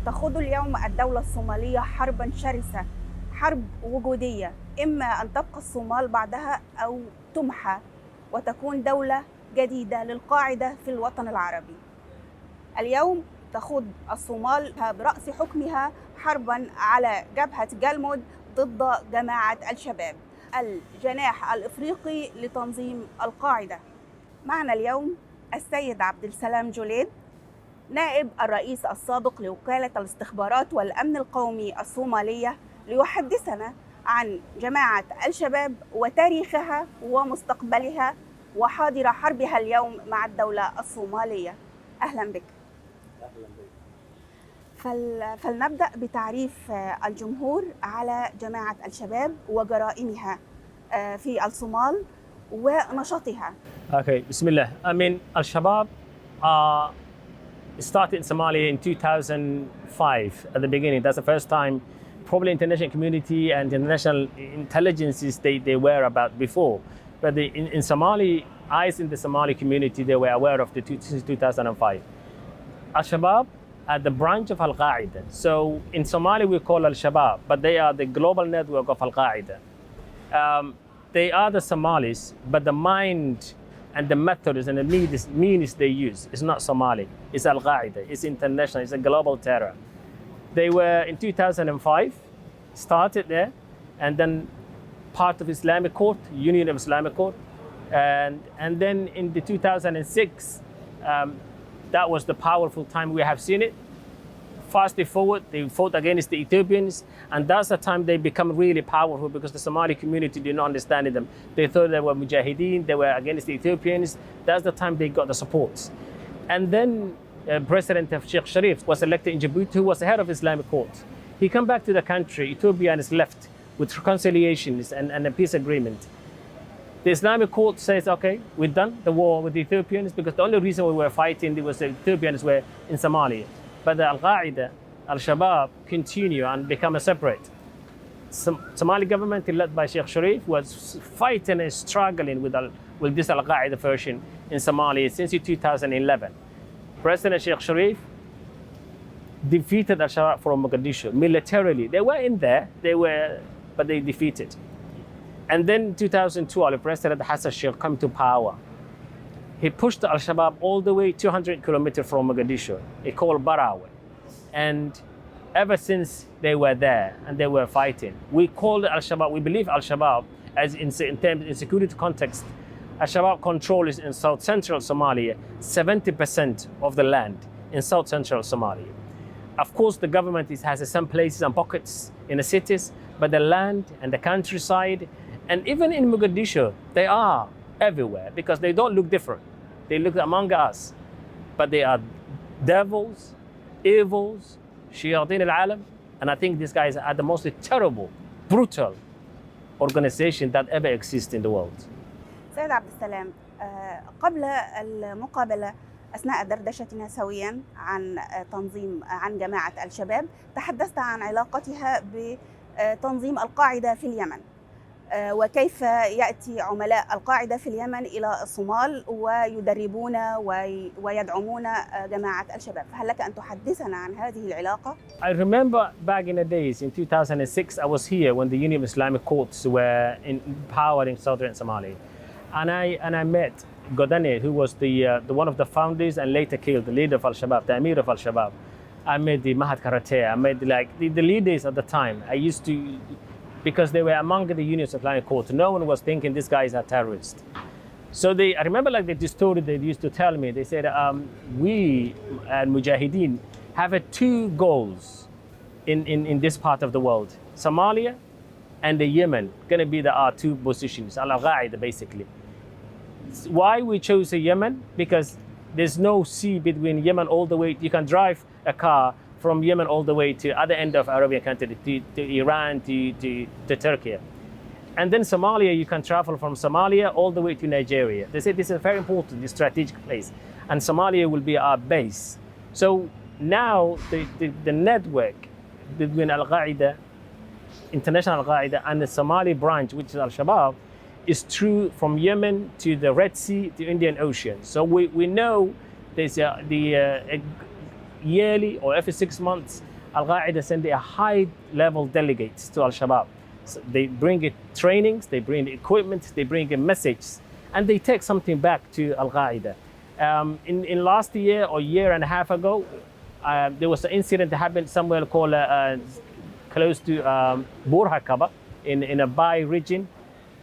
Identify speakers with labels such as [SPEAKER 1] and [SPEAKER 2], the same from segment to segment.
[SPEAKER 1] تخوض اليوم الدولة الصومالية حربا شرسة، حرب وجودية، إما أن تبقى الصومال بعدها أو تمحى وتكون دولة جديدة للقاعدة في الوطن العربي. اليوم تخوض الصومال برأس حكمها حربا على جبهة جالمود ضد جماعة الشباب، الجناح الإفريقي لتنظيم القاعدة. معنا اليوم السيد عبد السلام جوليد، نائب الرئيس السابق لوكالة الاستخبارات والأمن القومي الصومالية، ليحدثنا عن جماعة الشباب وتاريخها ومستقبلها وحاضر حربها اليوم مع الدولة الصومالية. أهلا بك.
[SPEAKER 2] أهلا بك.
[SPEAKER 1] فلنبدأ بتعريف الجمهور على جماعة الشباب وجرائمها في الصومال ونشاطها.
[SPEAKER 2] Okay, Bismillah. I mean, الشباب started in Somalia in 2005 at the beginning. That's the first time probably international community and international intelligences they were about before. But in Somali, eyes in the Somali community, they were aware of the 2005. Al-Shabaab are the branch of Al-Qaeda. So in Somalia, we call Al-Shabaab, but they are the global network of Al-Qaeda. They are the Somalis, but the mind and the methods and the means they use is not Somali. It's Al-Qaeda. It's international. It's a global terror. They were in 2005, started there, and then part of Islamic Court, Union of Islamic Court, and then in the 2006, that was the powerful time we have seen it. Fast forward, they fought against the Ethiopians, and that's the time they become really powerful because the Somali community did not understand them. They thought they were mujahideen, they were against the Ethiopians. That's the time they got the support. And then President of Sheikh Sharif was elected in Djibouti, who was the head of Islamic Court. He came back to the country, Ethiopia is left with reconciliations and a peace agreement. The Islamic Court says, okay, we've done the war with the Ethiopians because the only reason we were fighting was the Ethiopians were in Somalia. But the Al-Qaeda, Al-Shabaab continue and become a separate. Somali government led by Sheikh Sharif was fighting and struggling with this Al-Qaeda version in Somalia since 2011. President Sheikh Sharif defeated Al-Shabaab from Mogadishu militarily. They were in there, but they defeated. And then in 2012, President Hassan Sheikh came to power. He pushed Al-Shabaab all the way 200 kilometers from Mogadishu. He called Barawe. And ever since they were there and they were fighting, we called Al-Shabaab, we believe Al-Shabaab, as in security context, Al-Shabaab controls in South Central Somalia 70% of the land in South Central Somalia. Of course, the government has some places and pockets in the cities, but the land and the countryside, and even in Mogadishu, they are everywhere because they don't look different. They look among us, but they are devils, evils, shayateen al-alam, and I think these guys are the most terrible, brutal organization that ever exists in the world.
[SPEAKER 1] سيد عبد السلام، قبل المقابلة أثناء دردشتنا سويا عن جماعة الشباب، تحدثت عن علاقتها بتنظيم القاعدة في اليمن، وكيف يأتي عملاء القاعدة في اليمن إلى الصومال ويدربون ويدعمون جماعة الشباب. فهل لك أن تحدثنا عن هذه العلاقة؟
[SPEAKER 2] I remember back in the days in 2006, I was here when the Union of Islamic Courts were in power in southern Somalia. And I met Godane, who was the one of the founders and later killed the leader of Al-Shabaab, the Amir of Al-Shabaab. I met the Mahat Karate, I met the leaders at the time. I used to, because they were among the Union of Islamic Court, no one was thinking these guys are terrorists. So I remember the story they used to tell me. They said, we and Mujahideen have two goals in this part of the world. Somalia and the Yemen, gonna be our two positions, Al-Qaeda basically. Why we chose Yemen? Because there's no sea between Yemen all the way. You can drive a car from Yemen all the way to other end of Arabian country, to Iran, to Turkey. And then Somalia, you can travel from Somalia all the way to Nigeria. They say this is a very important strategic place. And Somalia will be our base. So now the network between Al-Qaeda, international Al-Qaeda, and the Somali branch, which is Al-Shabaab, is true from Yemen to the Red Sea to Indian Ocean. So we know there's the yearly or every 6 months Al-Qaeda send a high-level delegates to Al-Shabaab. So they bring trainings, they bring equipment, they bring a message, and they take something back to Al-Qaeda. In last year or year and a half ago, there was an incident that happened somewhere called close to Burhakaba in a Bai region.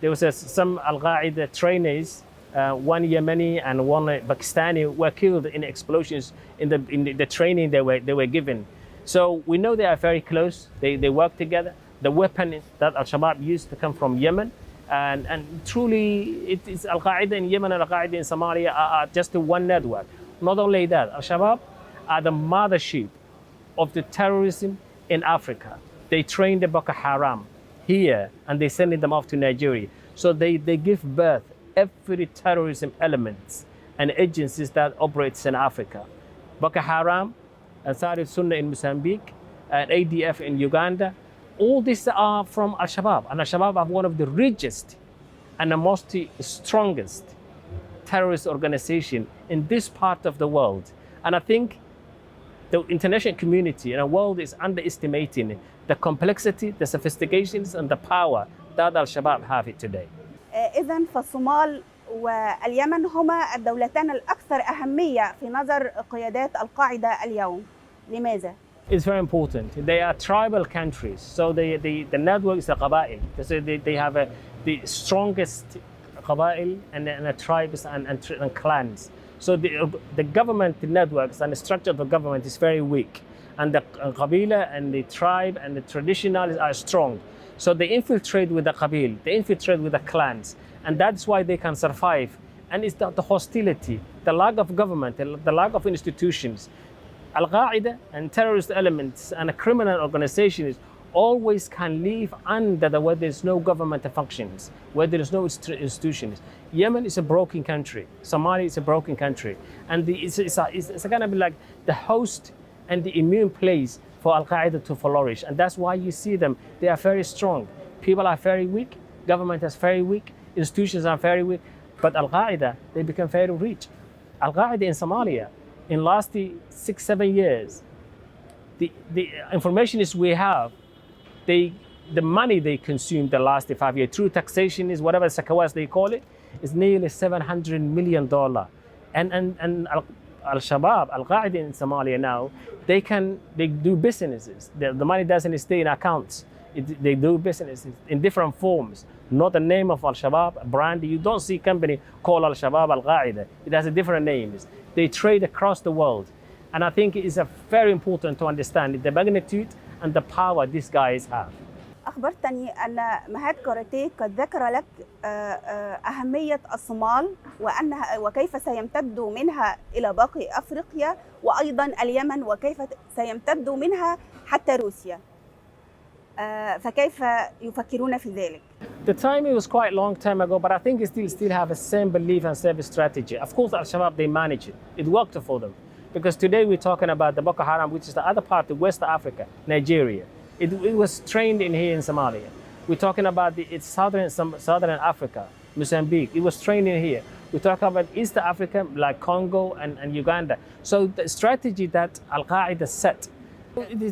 [SPEAKER 2] There was some Al-Qaeda trainees, one Yemeni and one Pakistani, were killed in explosions in the training they were given. So we know they are very close. They work together. The weapon that Al-Shabaab used to come from Yemen, and truly it is Al-Qaeda in Yemen and Al-Qaeda in Somalia are just one network. Not only that, Al-Shabaab are the mothership of the terrorism in Africa. They train the Boko Haram here and they send them off to Nigeria. So they give birth every terrorism elements and agencies that operates in Africa. Boko Haram, Ansar al-Sunnah in Mozambique, and ADF in Uganda, all these are from Al-Shabaab. And Al-Shabaab are one of the richest and the most strongest terrorist organization in this part of the world. And I think the international community and the world is underestimating the complexity, the sophistications, and the power that Al-Shabaab have it today.
[SPEAKER 1] إذن فالصومال واليمن هما الدولتان الأكثر أهمية في نظر قيادات القاعدة اليوم. لماذا؟
[SPEAKER 2] It's very important. They are tribal countries, so the network is a qabail. So they have the strongest qabail and the tribes and clans. So the government networks and the structure of the government is very weak, and the qabila and the tribe and the traditionalists are strong. So they infiltrate with the qabil, they infiltrate with the clans, and that's why they can survive. And it's the hostility, the lack of government, the lack of institutions. Al-Qaeda and terrorist elements and criminal organizations always can live under where there's no government functions, where there is no institutions. Yemen is a broken country. Somalia is a broken country. And it's going to be like the host and the immune place for Al-Qaeda to flourish. And that's why you see them. They are very strong. People are very weak. Government is very weak. Institutions are very weak. But Al-Qaeda, they become very rich. Al-Qaeda in Somalia, in last 6-7 years, the information is we have, the money they consumed the last 5 years through taxation is whatever sakawas they call it, is nearly $700 million. And Al-Shabaab, Al-Qaeda in Somalia now, they do businesses. The money doesn't stay in accounts. They do businesses in different forms. Not the name of Al-Shabaab, a brand. You don't see a company called Al-Shabaab, Al-Qaeda. It has a different names. They trade across the world. And I think it is very important to understand the magnitude and the power these guys have.
[SPEAKER 1] أخبرتني أن مهاد كاراتيه قد ذكر لك أهمية الصومال وكيف سيمتد منها إلى باقي أفريقيا وأيضا اليمن وكيف سيمتد منها حتى روسيا. فكيف يفكرون في ذلك؟
[SPEAKER 2] The timing was quite a long time ago, but I think it still have the same belief and same strategy. Of course, Al-Shabaab, they manage it. It worked for them. Because today we're talking about the Boko Haram, which is the other part of West Africa, Nigeria. It was trained in here in Somalia. We're talking about it's southern Africa, Mozambique. It was trained in here. We're talking about East Africa, like Congo and Uganda. So the strategy that Al-Qaeda set,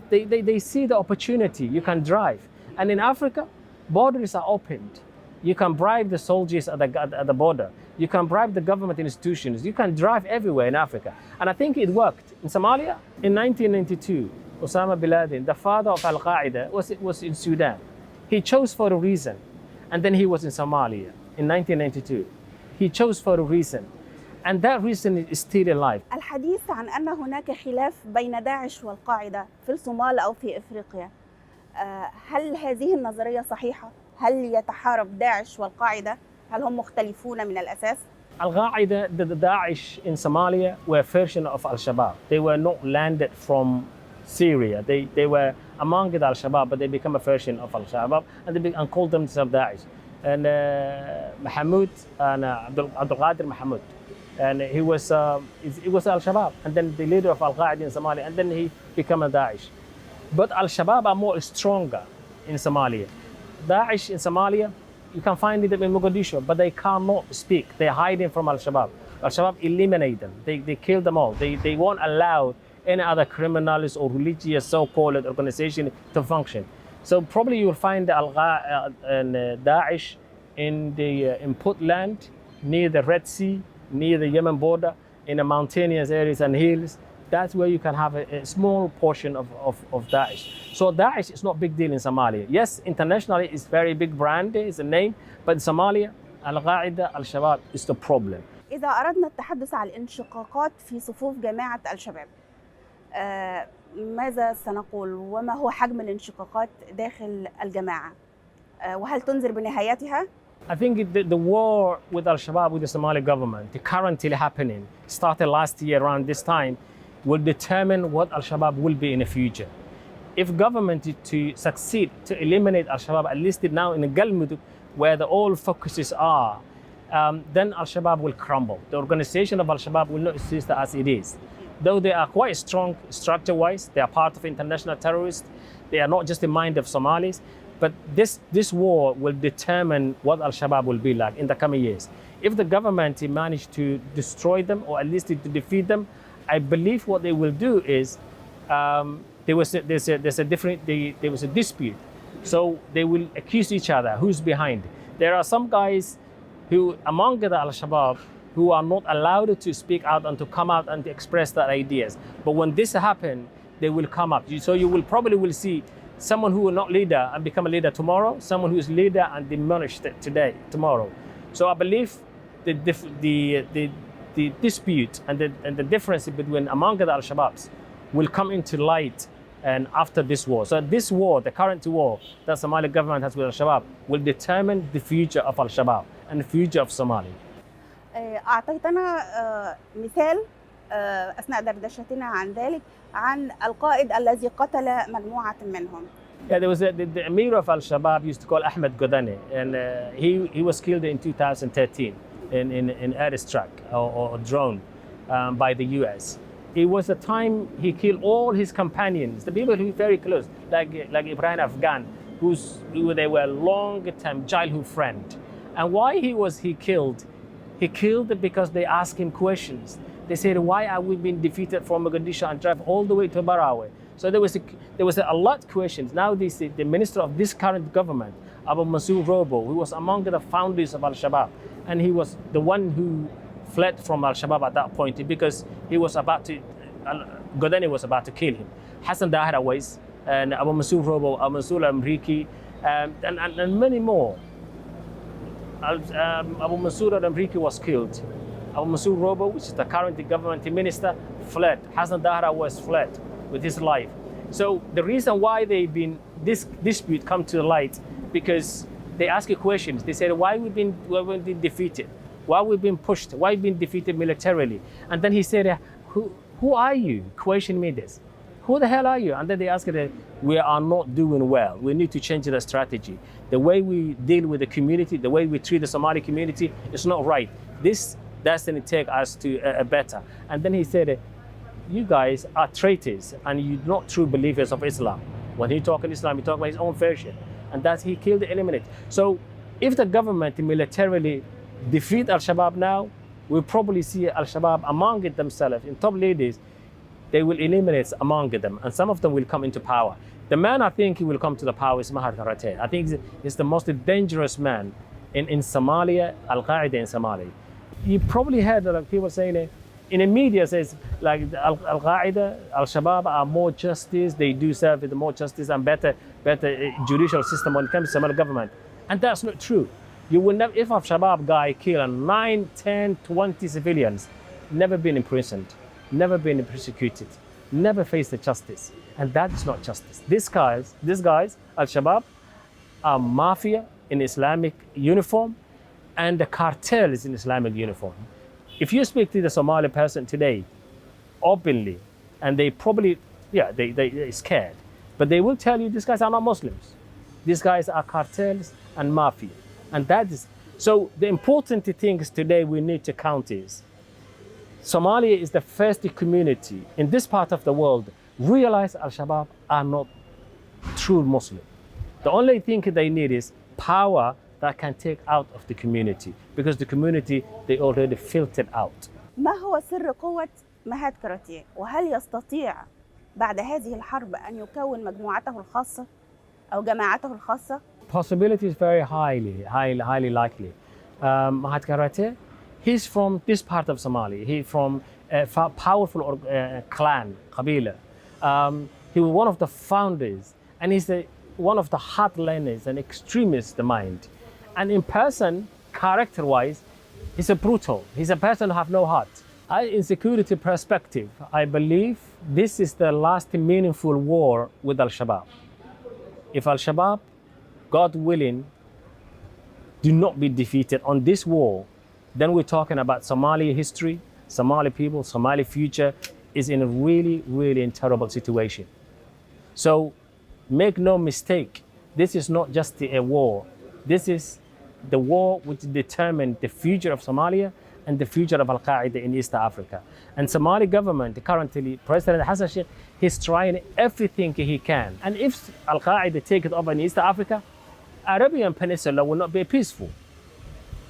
[SPEAKER 2] they see the opportunity. You can drive. And in Africa, borders are opened. You can bribe the soldiers at the border. You can bribe the government institutions. You can drive everywhere in Africa. And I think it worked. In Somalia, in 1992, Osama bin Laden, the father of Al-Qaeda, was in Sudan. He chose for a reason. And then he was in Somalia in 1992. He chose for a reason. And that reason is still alive.
[SPEAKER 1] الحديث عن أن هناك خلاف بين داعش والقاعدة في الصومال أو في إفريقيا. هل هذه النظرية صحيحة؟ هل يتحارب داعش والقاعدة؟ هل هم مختلفون من الأساس؟
[SPEAKER 2] Al-Qaeda, the Daesh in Somalia were a version of Al-Shabaab. They were not landed from Syria. They were among the Al-Shabaab, but they become a version of Al-Shabaab and called themselves Daesh. And Mahmoud and Abdul Qadir Mahmoud, and he was Al-Shabaab, and then the leader of Al-Qaeda in Somalia, and then he became a Daesh. But Al-Shabaab are more stronger in Somalia. Daesh in Somalia, you can find them in Mogadishu, but they cannot speak. They're hiding from Al-Shabaab. Al-Shabaab eliminate them. They kill them all. They won't allow any other criminals or religious so-called organization to function. So probably you will find the and Daesh in the in Puntland, near the Red Sea, near the Yemen border, in the mountainous areas and hills. That's where you can have a small portion of Daesh. So Daesh is not a big deal in Somalia. Yes, internationally it's very big brand, it's a name, but in Somalia, القاعدة, الشباب is the problem.
[SPEAKER 1] إذا أردنا التحدث عن الانشقاقات في صفوف جماعة الشباب، ماذا سنقول وما هو حجم الانشقاقات داخل الجماعة؟ وهل تنذر بنهايتها؟
[SPEAKER 2] I think the war with Al-Shabaab, with the Somali government, the currently happening, started last year around this time, will determine what Al-Shabaab will be in the future. If government to succeed to eliminate Al-Shabaab, at least now in the Galmudug, where the all focuses are, then Al-Shabaab will crumble. The organization of Al-Shabaab will not exist as it is. Though they are quite strong structure-wise, they are part of international terrorists, they are not just the mind of Somalis, but this war will determine what Al-Shabaab will be like in the coming years. If the government managed to destroy them or at least to defeat them, I believe what they will do is there was a dispute. So they will accuse each other who's behind. There are some guys who among the Al-Shabaab who are not allowed to speak out and to come out and to express their ideas. But when this happens, they will come up. So you will probably see someone who will not leader and become a leader tomorrow, someone who is leader and diminished tomorrow. So I believe the dispute and the difference between among the Al-Shabaabs will come into light and after this war. So this war, the current war that the Somali government has with Al-Shabaab will determine the future of Al-Shabaab and the future of Somalia.
[SPEAKER 1] أعطيتنا مثال أثناء دردشتنا عن ذلك عن القائد الذي قتل مجموعة منهم.
[SPEAKER 2] Yeah, there was the Emir of Al-Shabaab used to call Ahmed Godane, and he was killed in 2013 in airstrike or drone by the US. It was a time he killed all his companions, the people who were very close, like Ibrahim Afghan, who they were long-term childhood friend. And why he killed? He killed because they asked him questions. They said, why are we being defeated from Mogadishu and drive all the way to Barawe? So there was a lot of questions. Now the minister of this current government, Abu Mansur Robo, who was among the founders of Al-Shabaab, and he was the one who fled from Al-Shabaab at that point because he was about to, Godani was about to kill him. Hassan Dahir Awais, and Abu Mansur Robo, Abu Mansur Amriki, and many more. Abu Mansur al-Amriki was killed. Abu Mansur Robo, which is the current government minister, fled. Hassan Dahra was fled with his life. So the reason why this dispute come to light, because they ask questions. They said, why we've been defeated? Why we've been pushed? Why we've been defeated militarily? And then he said, who are you? Question me this. Who the hell are you? And then they asked, we are not doing well. We need to change the strategy. The way we deal with the community, the way we treat the Somali community is not right. This doesn't take us to a better. And then he said, you guys are traitors and you're not true believers of Islam. When he talks in Islam, he talks about his own version. And that's he killed, eliminate. So if the government militarily defeat Al-Shabaab now, we'll probably see Al-Shabaab among themselves, in top leaders, they will eliminate among them, and some of them will come into power. The man I think he will come to the power is Mahar Karate. I think he's the most dangerous man in Somalia, Al-Qaeda in Somalia. You probably heard people saying it, in the media says like Al-Qaeda, Al-Shabaab are more justice, they do serve with more justice and better judicial system when it comes to Somali government. And that's not true. You will never, if Al-Shabaab guy kill 9, 10, 20 civilians, never been imprisoned, never been persecuted, never faced the justice. And that is not justice. These guys, Al-Shabaab, are mafia in Islamic uniform and the cartels in Islamic uniform. If you speak to the Somali person today, openly, and they probably, they're scared, but they will tell you these guys are not Muslims. These guys are cartels and mafia. And that is, so the important things today we need to count is, Somalia is the first community in this part of the world realize Al-Shabaab are not true Muslim. The only thing they need is power that can take out of the community, because the community, they already filtered out.
[SPEAKER 1] ما هو سر قوة مهاد كاراتيه، وهل يستطيع بعد هذه الحرب أن يكون مجموعته الخاصة أو جماعته الخاصة؟
[SPEAKER 2] Possibility is very highly likely. Mahat Karate, he's from this part of Somalia. He's from a powerful clan, Qabila. He was one of the founders, and he's one of the hardliners and extremist mind. And in person, character-wise, he's a brutal. He's a person who have no heart. In security perspective, I believe this is the last meaningful war with Al-Shabaab. If Al-Shabaab, God willing, do not be defeated on this war, then we're talking about Somali history, Somali people, Somali future is in a really terrible situation. So make no mistake, this is not just a war. This is the war which determined the future of Somalia and the future of Al-Qaeda in East Africa. And Somali government, currently President Hassan Sheikh, he's trying everything he can. And if Al-Qaeda take it over in East Africa, Arabian Peninsula will not be peaceful.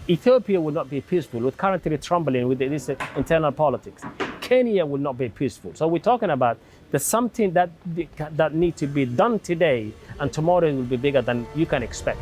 [SPEAKER 2] Ethiopia will not be peaceful, with currently trembling with this internal politics. Kenya will not be peaceful. So we're talking about there's something that needs to be done today, and tomorrow will be bigger than you can expect.